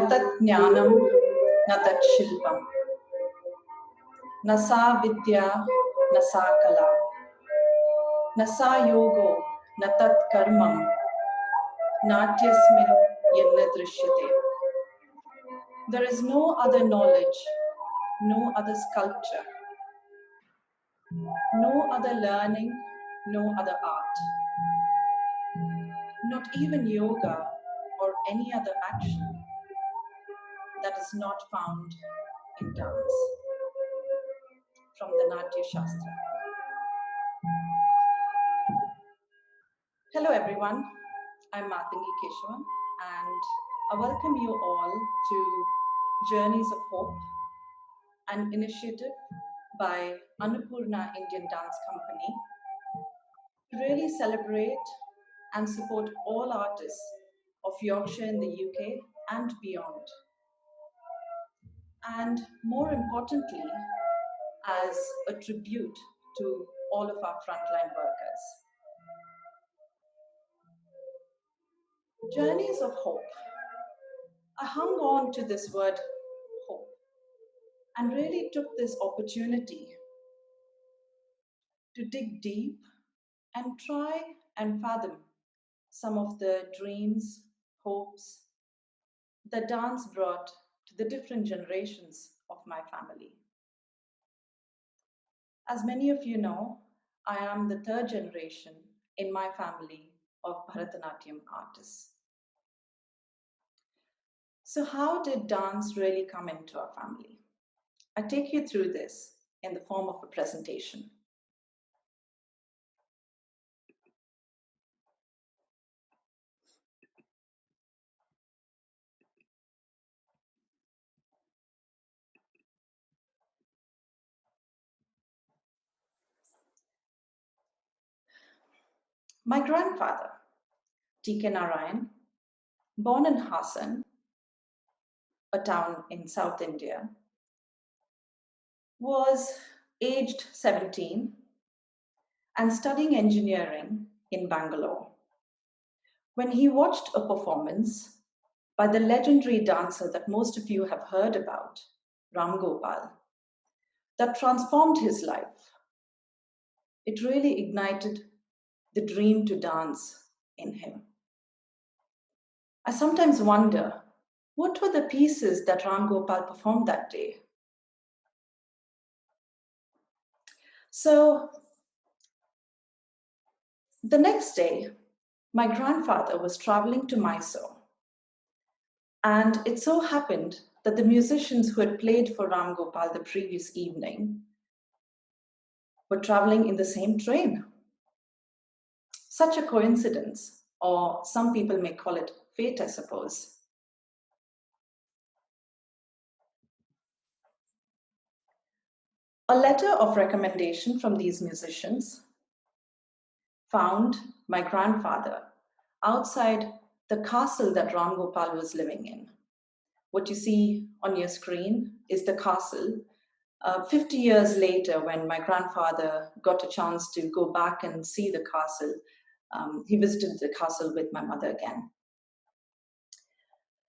tat jnanam, na tat shilpam. Na sa vidya, na sa kala. Na sa yogo, na tat karmam. Natyasmin yanna drishyate. There is no other knowledge, no other sculpture, no other learning, no other art. Not even yoga or any other action that is not found in dance. From the Natya Shastra. Hello everyone, I'm Mathangi Keshavan and I welcome you all to Journeys of Hope, an initiative by Annapurna Indian Dance Company to really celebrate and support all artists of Yorkshire in the UK and beyond. And more importantly, as a tribute to all of our frontline workers. Journeys of Hope. I hung on to this word hope and really took this opportunity to dig deep and try and fathom some of the dreams, hopes that dance brought to the different generations of my family. As many of you know, I am the third generation in my family of bharatanatyam artists. So how did dance really come into our family? I take you through this in the form of a presentation. My grandfather, T.K. Narayan, born in Hassan, a town in South India, was aged 17 and studying engineering in Bangalore when he watched a performance by the legendary dancer that most of you have heard about, Ram Gopal, that transformed his life. It really ignited the dream to dance in him. I sometimes wonder, what were the pieces that Ram Gopal performed that day? So the next day, my grandfather was traveling to Mysore, and it so happened that the musicians who had played for Ram Gopal the previous evening were traveling in the same train. Such a coincidence, or some people may call it fate, I suppose. A letter of recommendation from these musicians found my grandfather outside the castle that Ram Gopal was living in. What you see on your screen is the castle. 50 years later, when my grandfather got a chance to go back and see the castle, he visited the castle with my mother again.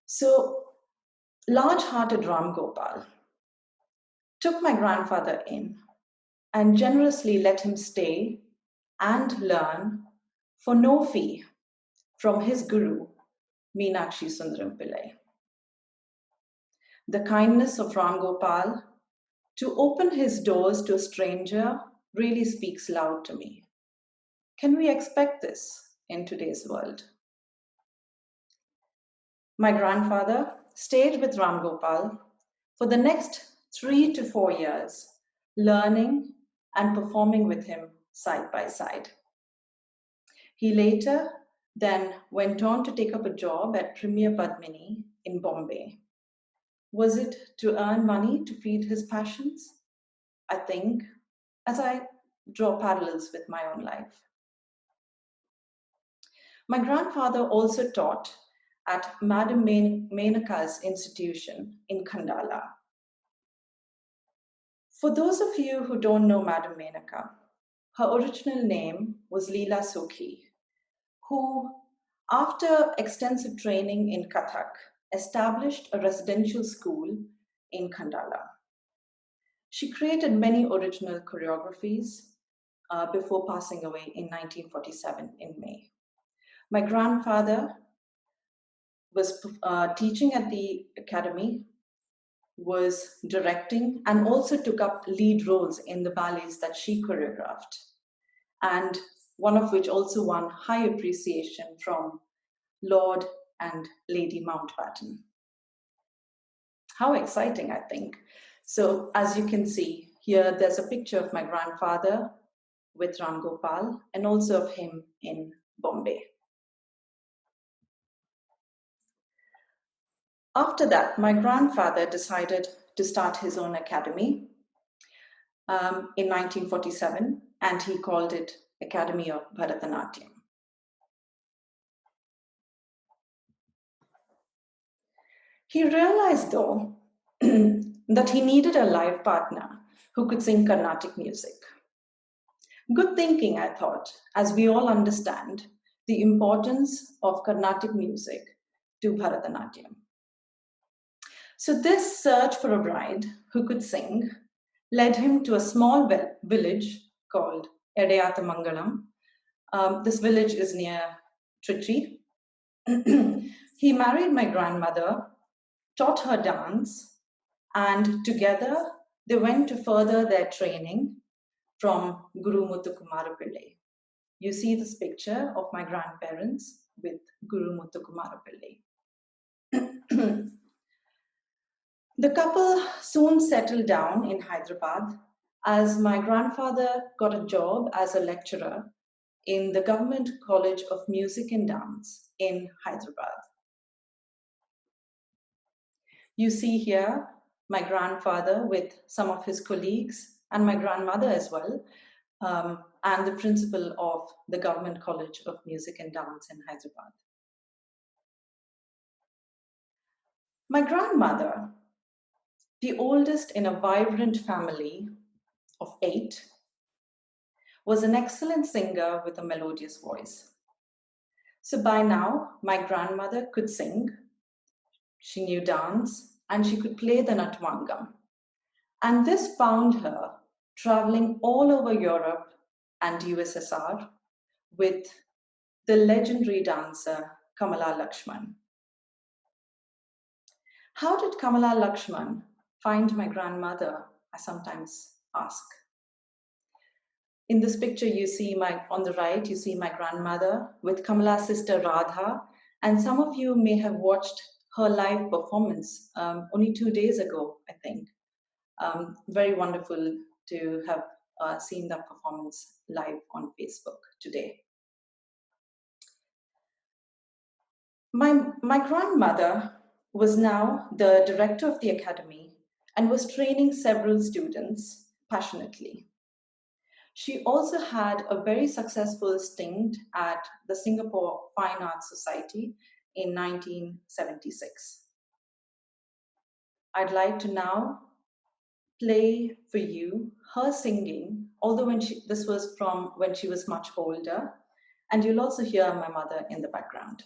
So, large-hearted Ram Gopal took my grandfather in and generously let him stay and learn for no fee from his guru, Meenakshi Sundaram Pillai. The kindness of Ram Gopal to open his doors to a stranger really speaks loud to me. Can we expect this in today's world? My grandfather stayed with Ram Gopal for the next 3 to 4 years, learning and performing with him side by side. He later then went on to take up a job at Premier Padmini in Bombay. Was it to earn money to feed his passions? I think, as I draw parallels with my own life. My grandfather also taught at Madam Menaka's institution in Khandala. For those of you who don't know Madam Menaka, her original name was Leela Sokhi, who, after extensive training in Kathak, established a residential school in Khandala. She created many original choreographies before passing away in 1947 in May. My grandfather was teaching at the academy, was directing, and also took up lead roles in the ballets that she choreographed, and one of which also won high appreciation from Lord and Lady Mountbatten. How exciting, I think. So as you can see here, there's a picture of my grandfather with Ram Gopal and also of him in Bombay. After that, my grandfather decided to start his own academy in 1947, and he called it Academy of Bharatanatyam. He realized, though, that he needed a live partner who could sing Carnatic music. Good thinking, I thought, as we all understand the importance of Carnatic music to Bharatanatyam. So this search for a bride who could sing led him to a small village called Edayathamangalam. This village is near Trichy. He married my grandmother, taught her dance, and together they went to further their training from Guru Muthukumara Pillai. You see this picture of my grandparents with Guru Muthukumara Pillai. The couple soon settled down in Hyderabad as my grandfather got a job as a lecturer in the Government College of Music and Dance in Hyderabad. You see here my grandfather with some of his colleagues and my grandmother as well, and the principal of the Government College of Music and Dance in Hyderabad. My grandmother, the oldest in a vibrant family of 8, was an excellent singer with a melodious voice. So by now, my grandmother could sing, she knew dance, and she could play the Natvangam. And this found her traveling all over Europe and USSR with the legendary dancer Kamala Lakshman. How did Kamala Lakshman find my grandmother? I sometimes ask. In this picture, you see on the right, you see my grandmother with Kamala's sister Radha, and some of you may have watched her live performance only 2 days ago, I think. Very wonderful to have seen that performance live on Facebook today. My grandmother was now the director of the academy and was training several students passionately. She also had a very successful stint at the Singapore Fine Arts Society in 1976. I'd like to now play for you her singing, although this was from when she was much older, and you'll also hear my mother in the background.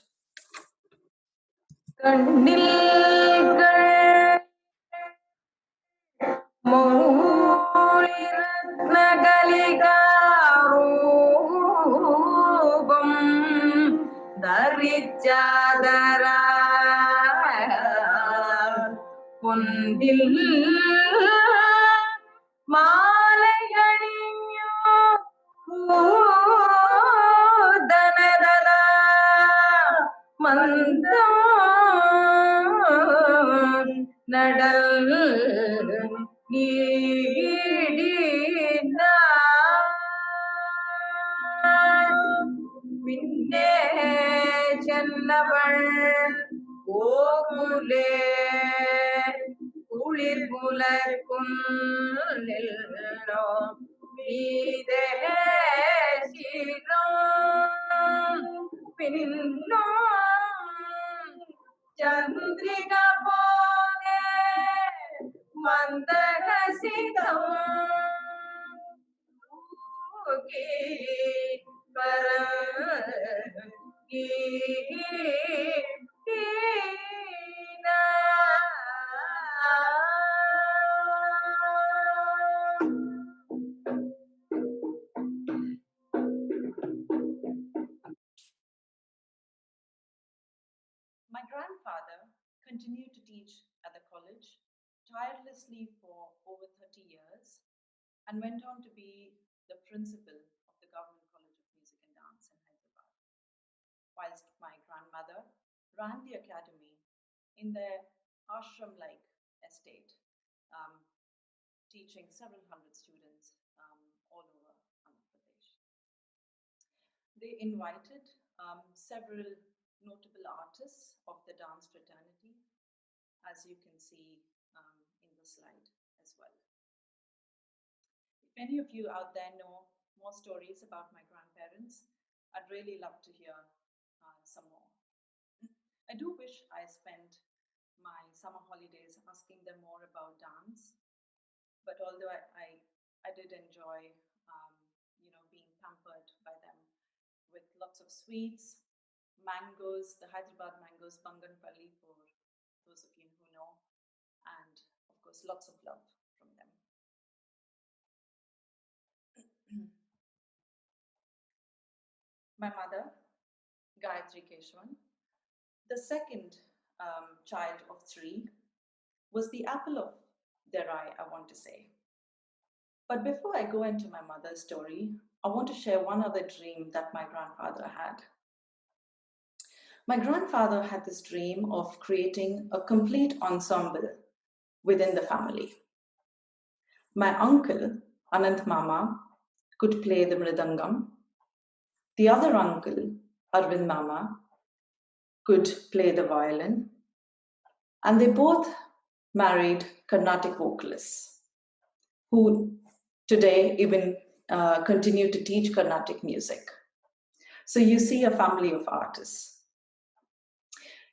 tirelessly for over 30 years and went on to be the principal of the Government College of Music and Dance in Hyderabad, whilst my grandmother ran the academy in their ashram-like estate, um, teaching several hundred students all over Andhra Pradesh. They invited several notable artists of the dance fraternity, as you can see in the slide as well. If any of you out there know more stories about my grandparents, I'd really love to hear some more. I do wish I spent my summer holidays asking them more about dance, but although I did enjoy being pampered by them with lots of sweets, mangoes, the Hyderabad mangoes, Banganpalli for those of you who know, and of course lots of love from them. My mother, Gayathri Keshavan, the second child of three, was the apple of their eye, I want to say. But before I go into my mother's story, I want to share one other dream that my grandfather had. My grandfather had this dream of creating a complete ensemble within the family. My uncle, Anant Mama, could play the mridangam. The other uncle, Arvind Mama, could play the violin. And they both married Carnatic vocalists who today even continue to teach Carnatic music. So you see a family of artists.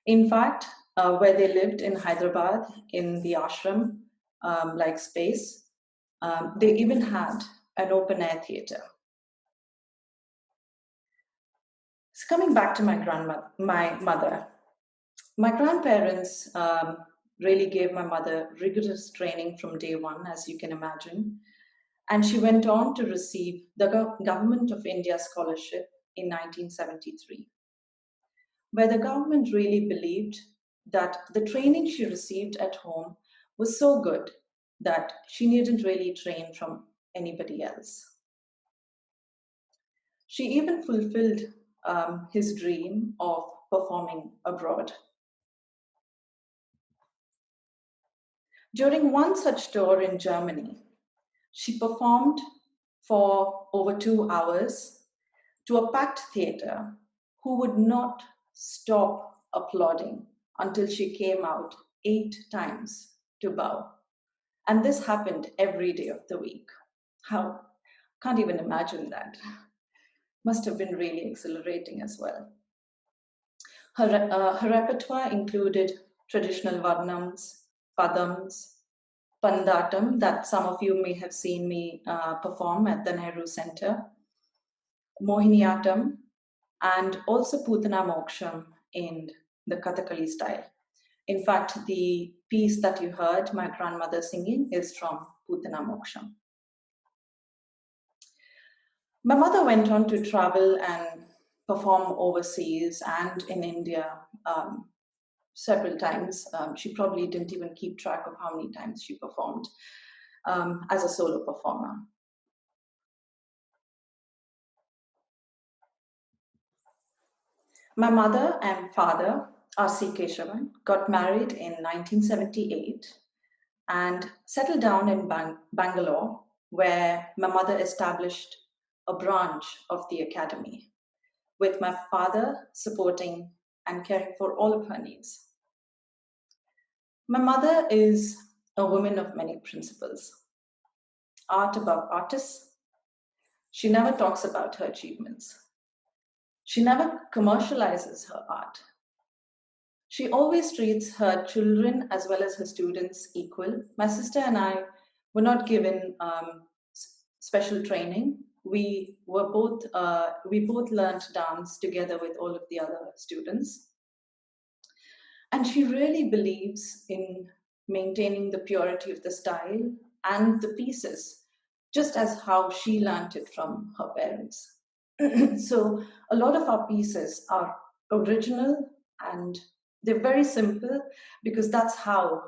In fact, where they lived in Hyderabad, in the ashram like space, they even had an open air theatre. So coming back to my mother, my grandparents really gave my mother rigorous training from day one, as you can imagine. And she went on to receive the Government of India scholarship in 1973, where the government really believed that the training she received at home was so good that she needn't really train from anybody else. She even fulfilled his dream of performing abroad. During one such tour in Germany, she performed for over 2 hours to a packed theatre who would not stop applauding until she came out 8 times to bow. And this happened every day of the week. How? Can't even imagine that. Must have been really exhilarating as well. Her repertoire included traditional varnams, padams, pandatam, that some of you may have seen me perform at the Nehru Center, Mohiniyattam, and also Putana Moksham in the Kathakali style. In fact, the piece that you heard my grandmother singing is from Putana Moksham. My mother went on to travel and perform overseas and in India several times. She probably didn't even keep track of how many times she performed as a solo performer. My mother and father, R.C. Keshavan, got married in 1978 and settled down in Bangalore, where my mother established a branch of the academy, with my father supporting and caring for all of her needs. My mother is a woman of many principles. Art above artists. She never talks about her achievements. She never commercializes her art. She always treats her children as well as her students equal. My sister and I were not given special training. We both learned dance together with all of the other students. And she really believes in maintaining the purity of the style and the pieces, just as how she learned it from her parents. So a lot of our pieces are original and they're very simple because that's how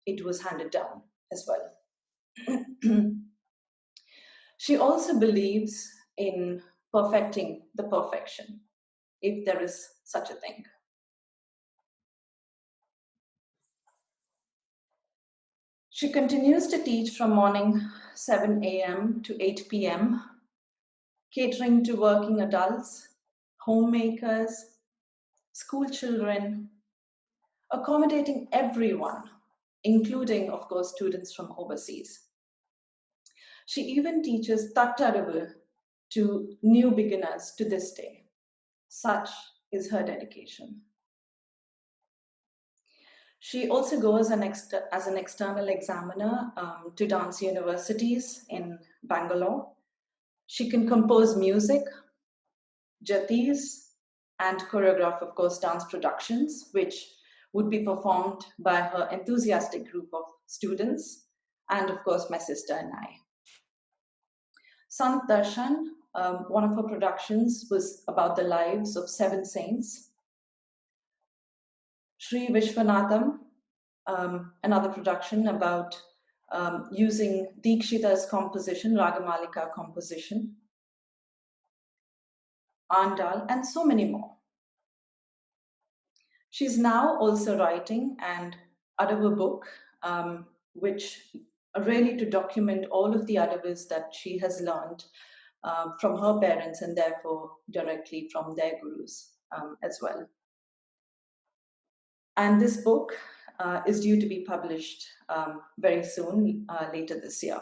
it was handed down as well. She also believes in perfecting the perfection, if there is such a thing. She continues to teach from morning 7 a.m. to 8 p.m., catering to working adults, homemakers, school children, accommodating everyone, including, of course, students from overseas. She even teaches Tattaravu to new beginners to this day. Such is her dedication. She also goes as an external examiner to dance universities in Bangalore. She can compose music, jatis, and choreograph, of course, dance productions, which would be performed by her enthusiastic group of students, and of course, my sister and I. Sant Darshan, one of her productions was about the lives of 7 saints. Sri Vishwanatham, another production about using Dikshita's composition, Ragamalika composition, Andal, and so many more. She's now also writing an Adavu book, which really to document all of the Adavas that she has learned from her parents and therefore directly from their gurus as well. And this book is due to be published very soon, later this year.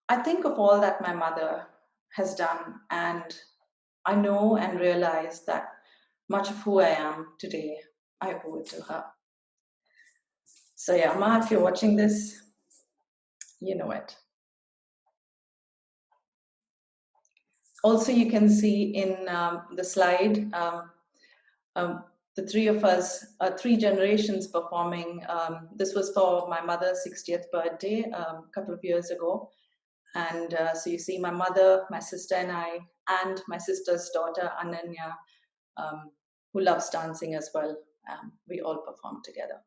I think of all that my mother has done, and I know and realize that much of who I am today, I owe it to her. So yeah, Ma, if you're watching this, you know it. Also, you can see in the slide, the 3 of us, 3 generations performing. This was for my mother's 60th birthday a couple of years ago. And so you see my mother, my sister and I, and my sister's daughter, Ananya, who loves dancing as well. We all perform together.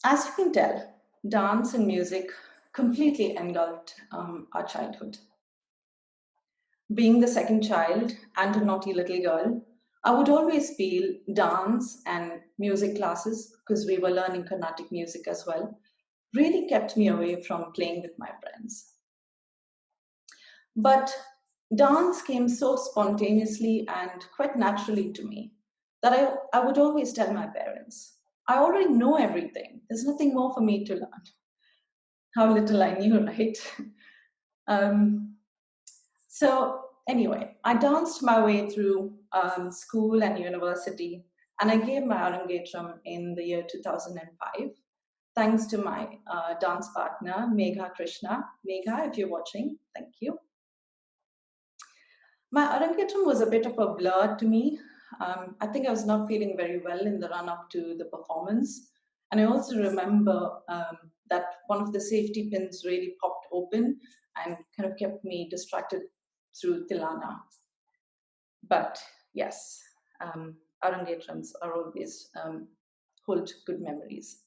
As you can tell, dance and music completely engulfed our childhood. Being the second child and a naughty little girl, I would always feel dance and music classes, because we were learning Carnatic music as well, really kept me away from playing with my friends. But dance came so spontaneously and quite naturally to me that I would always tell my parents, I already know everything. There's nothing more for me to learn. How little I knew, right? So anyway, I danced my way through school and university, and I gave my Arangetram in the year 2005, thanks to my dance partner, Megha Krishna. Megha, if you're watching, thank you. My Arangetram was a bit of a blur to me. I think I was not feeling very well in the run-up to the performance. And I also remember that one of the safety pins really popped open and kind of kept me distracted through Tilana. But yes, Arangetrams are always hold good memories.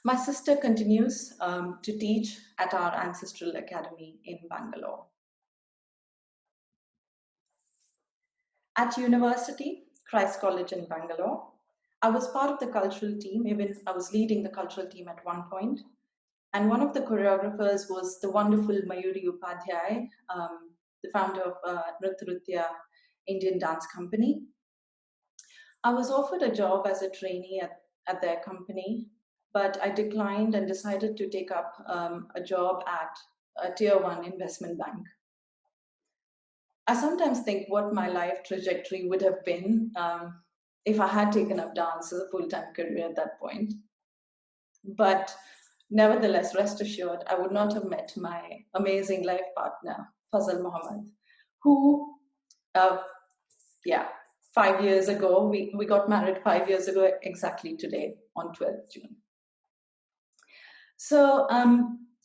My sister continues to teach at our ancestral academy in Bangalore. At university, Christ College in Bangalore, I was part of the cultural team. Even I was leading the cultural team at one point. And one of the choreographers was the wonderful Mayuri Upadhyay, the founder of Nrityarutya Indian Dance Company. I was offered a job as a trainee at their company, but I declined and decided to take up a job at a tier 1 investment bank. I sometimes think what my life trajectory would have been if I had taken up dance as a full-time career at that point. But nevertheless, rest assured, I would not have met my amazing life partner, Fazal Mohammed, who, 5 years ago, we got married 5 years ago, exactly today, on 12th June. So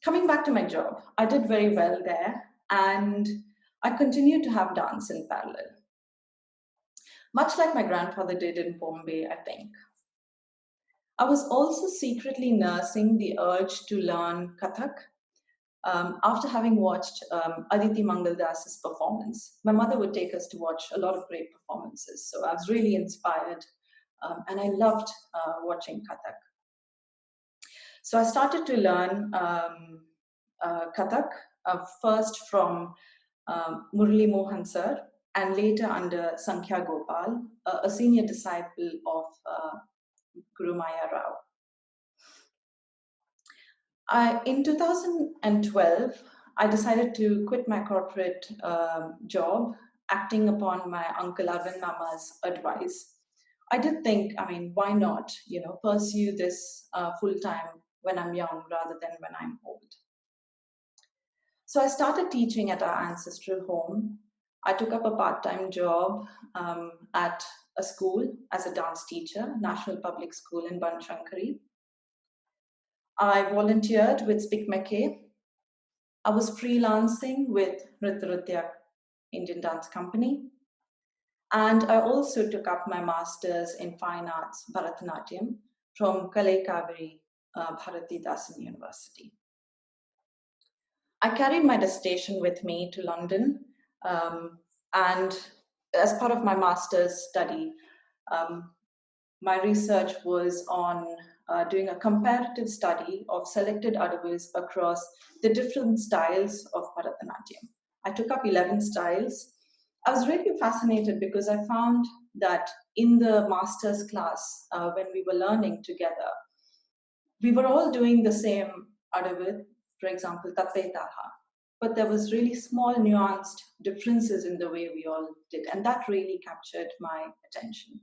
coming back to my job, I did very well there, and I continued to have dance in parallel. much like my grandfather did in Bombay, I think. I was also secretly nursing the urge to learn Kathak after having watched Aditi Mangaldas's performance. My mother would take us to watch a lot of great performances, so I was really inspired and I loved watching Kathak. So I started to learn Kathak first from Murli Mohan sir and later under Sankhya Gopal, a senior disciple of Guru Maya Rao. In 2012, I decided to quit my corporate job, acting upon my uncle Arvind Mama's advice. I did think, why not, pursue this full time when I'm young rather than when I'm old. So I started teaching at our ancestral home. I took up a part-time job at a school as a dance teacher, National Public School in Banchankari. I volunteered with Speak Mekke. I was freelancing with Nritya Indian Dance Company. And I also took up my master's in fine arts, bharatanatyam, from Kalai Kaveri Bharatidasan University. I carried my dissertation with me to London, and as part of my master's study, my research was on doing a comparative study of selected adavas across the different styles of Bharatanatyam. I took up 11 styles. I was really fascinated because I found that in the master's class, when we were learning together, we were all doing the same adavat, for example, Tatte Taha. But there was really small nuanced differences in the way we all did. And that really captured my attention.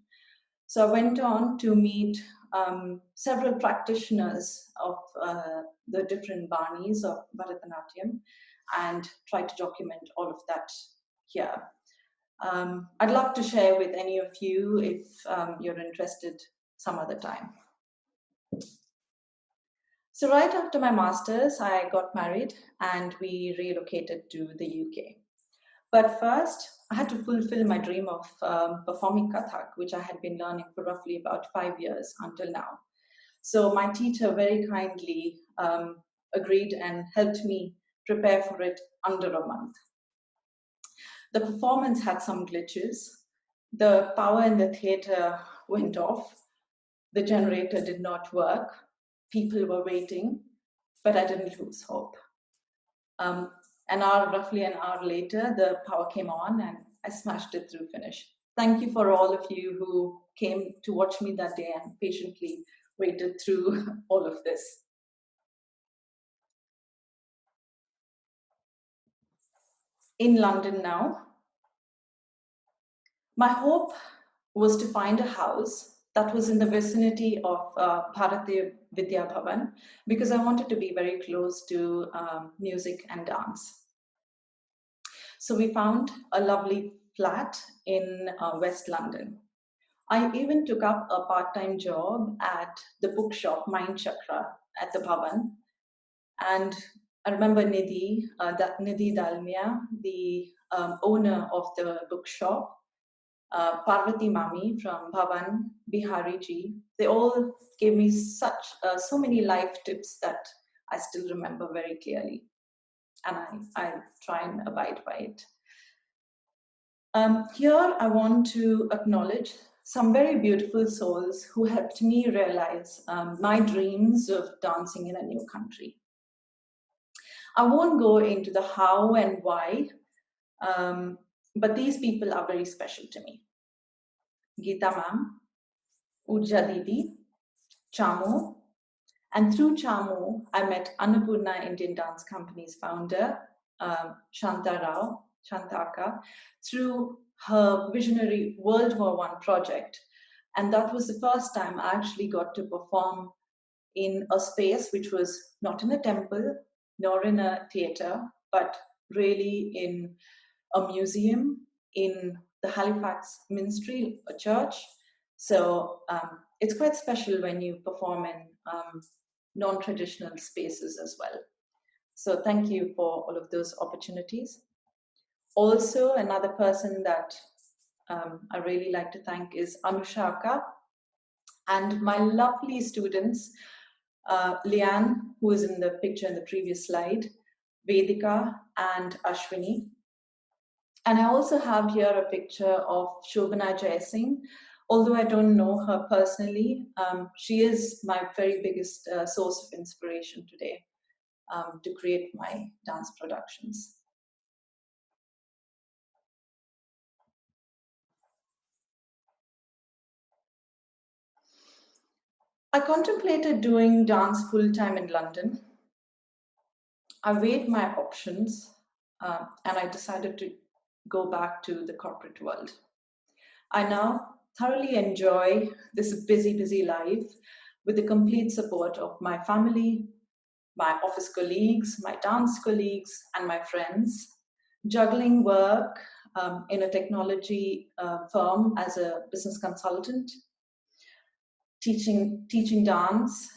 So I went on to meet several practitioners of the different banis of Bharatanatyam and try to document all of that here. I'd love to share with any of you if you're interested some other time. So right after my master's, I got married and we relocated to the UK. But first, I had to fulfill my dream of performing Kathak, which I had been learning for roughly about 5 years until now. So my teacher very kindly agreed and helped me prepare for it under a month. The performance had some glitches. The power in the theater went off. The generator did not work. People were waiting, but I didn't lose hope. Roughly an hour later, the power came on and I smashed it through finish. Thank you for all of you who came to watch me that day and patiently waited through all of this. In London now, my hope was to find a house that was in the vicinity of Bharati Vidya Bhavan because I wanted to be very close to music and dance. So we found a lovely flat in West London. I even took up a part-time job at the bookshop Mind Chakra at the Bhavan. And I remember Nidhi Dalmia, the owner of the bookshop, Parvati Mami from Bhavan, Bihari Ji. They all gave me so many life tips that I still remember very clearly. And I try and abide by it. Here I want to acknowledge some very beautiful souls who helped me realize my dreams of dancing in a new country. I won't go into the how and why, but these people are very special to me. Geeta ma'am, Ujja Didi, Chamu, and through Chamu, I met Annapurna Indian Dance Company's founder, Shanta Rao, Shantaka, through her visionary World War I project. And that was the first time I actually got to perform in a space which was not in a temple, nor in a theatre, but really in a museum, in the Halifax Minstrel, a church. So it's quite special when you perform in non-traditional spaces as well. So thank you for all of those opportunities. Also, another person that I really like to thank is Anushaka and my lovely students, Liane, who is in the picture in the previous slide, Vedika and Ashwini. And I also have here a picture of Shobhana Jaisingh. Although I don't know her personally, she is my very biggest source of inspiration today to create my dance productions. I contemplated doing dance full-time in London. I weighed my options and I decided to go back to the corporate world. I now thoroughly enjoy this busy, busy life with the complete support of my family, my office colleagues, my dance colleagues, and my friends, juggling work in a technology firm as a business consultant, teaching dance,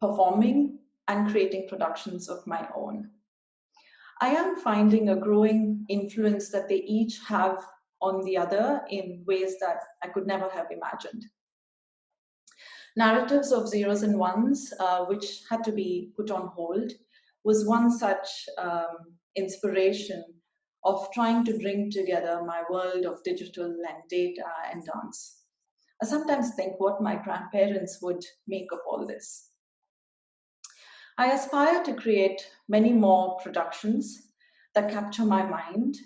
performing, and creating productions of my own. I am finding a growing influence that they each have on the other in ways that I could never have imagined. Narratives of zeros and ones, which had to be put on hold, was one such inspiration of trying to bring together my world of digital and data and dance. I sometimes think what my grandparents would make of all this. I aspire to create many more productions that capture my mind.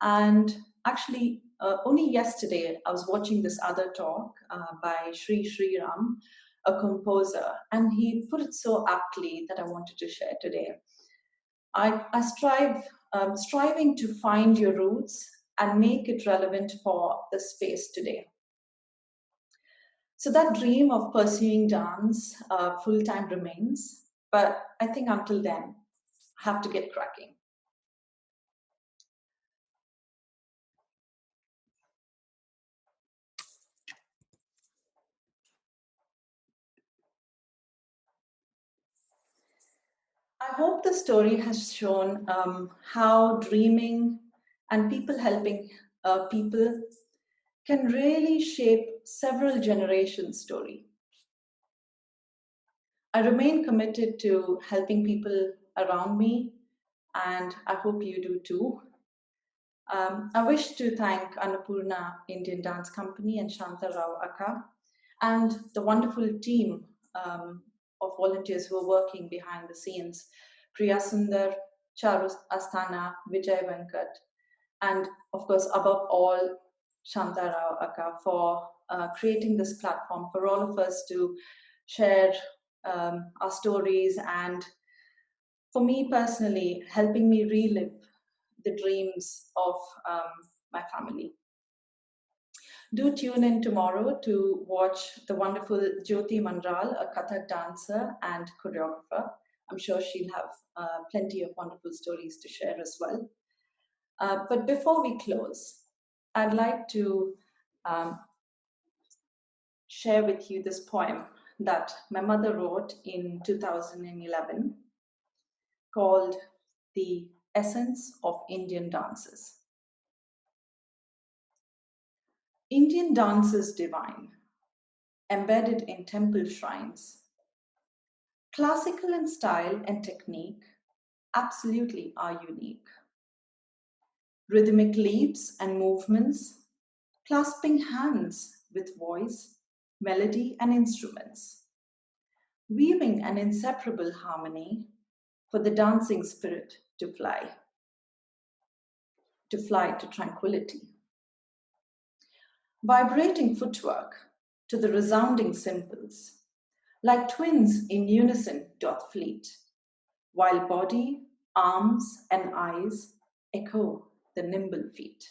And actually, only yesterday, I was watching this other talk by Sri Ram, a composer, and he put it so aptly that I wanted to share today. I striving to find your roots and make it relevant for the space today. So that dream of pursuing dance full-time remains, but I think until then, I have to get cracking. I hope the story has shown how dreaming and people helping people can really shape several generations' story. I remain committed to helping people around me, and I hope you do too. I wish to thank Annapurna Indian Dance Company and Shanta Rao Akka and the wonderful team of volunteers who are working behind the scenes, Priya Sundar, Charu Asthana, Vijay Venkat, and of course, above all, Shanta Rao Akka for creating this platform for all of us to share our stories and for me personally, helping me relive the dreams of my family. Do tune in tomorrow to watch the wonderful Jyoti Mandral, a Kathak dancer and choreographer. I'm sure she'll have plenty of wonderful stories to share as well. But before we close, I'd like to share with you this poem that my mother wrote in 2011 called The Essence of Indian Dances. Indian dance is divine, embedded in temple shrines. Classical in style and technique absolutely are unique. Rhythmic leaps and movements, clasping hands with voice, melody, and instruments, weaving an inseparable harmony for the dancing spirit to fly to tranquility. Vibrating footwork to the resounding cymbals, like twins in unison doth fleet, while body, arms, and eyes echo the nimble feet.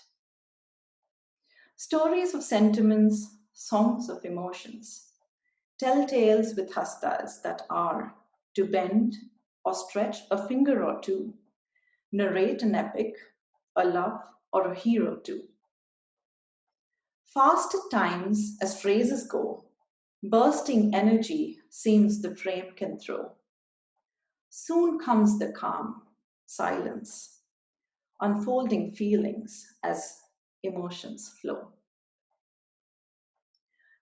Stories of sentiments, songs of emotions, tell tales with hastas that are to bend or stretch a finger or two, narrate an epic, a love, or a hero too. Fast at times as phrases go, bursting energy seems the frame can throw. Soon comes the calm, silence, unfolding feelings as emotions flow.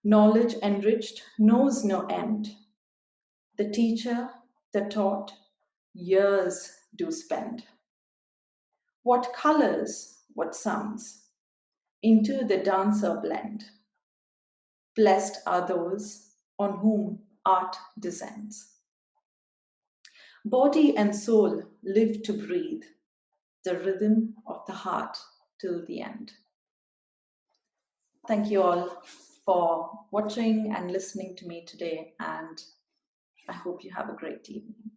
Knowledge enriched knows no end. The teacher, the taught, years do spend. What colors, what sounds, into the dancer blend. Blessed are those on whom art descends. Body and soul live to breathe the rhythm of the heart till the end. Thank you all for watching and listening to me today, and I hope you have a great evening.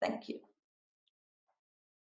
Thank you.